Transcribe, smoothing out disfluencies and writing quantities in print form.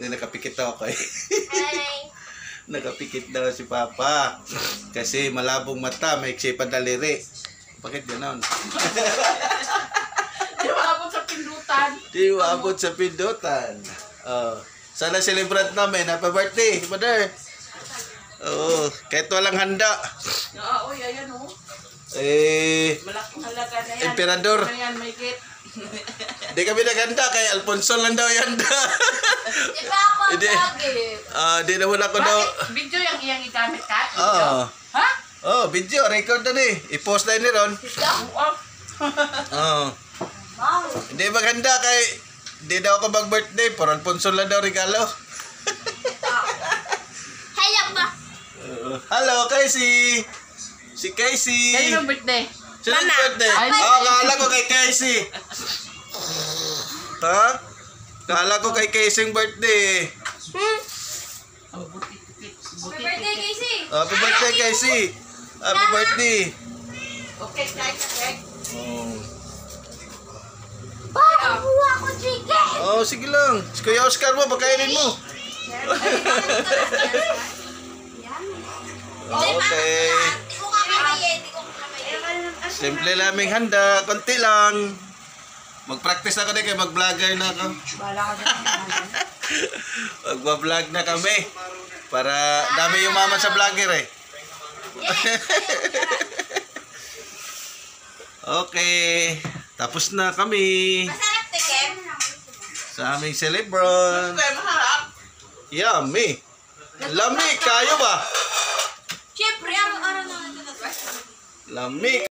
Nakapikit daw ako eh. Hi. Nakapikit daw si Papa. Kasi malabong mata, may pa daliri. Bakit gano'n? Di maabot sa pindutan. Di maabot sa pindutan. Sana celebrate namin. Happy birthday, mother. Kahit walang handa. Oo, ayan o. Malaking halaga na yan. Emperador. Ayan, may kit. Di kami naghanda, kay Alfonso lang daw yan. Di ba ako lagi? Di naman ako daw. Bakit? Video yung iyang igamit ka? Oo. Ha? Video, record na ni. I-post na ni Ron. Wow. Hindi maghanda kay di daw ako mag-birthday. Por Alfonso lang daw regalo. Hello ba? Hello, Casey. Si Casey. Kayo ng birthday? Sino yung birthday? Ay, Kala ko kay Casey. Ha? Kala ko kay Casey yung birthday. Ang buti-buti. Happy birthday, Casey. Happy birthday, Casey. Happy birthday. Okay, okay. Kuha ko chicken. Sige lang. Si Kuya Oscar mo, pagkainin mo. Okay. Hindi ko kakamayin. Hindi ko kakamayin. Simple laming handa. Konti lang. Mag-practice ako din kayo. Mag-vlogger na ako. Mag-vlog na kami. Para dami yung mama sa vlogger eh. Okay. Tapos na kami. Masarap tikim. Sa aming celebrant. Yummy. Lami. Kayo ba? Siyempre, araw-araw na ito. Lami.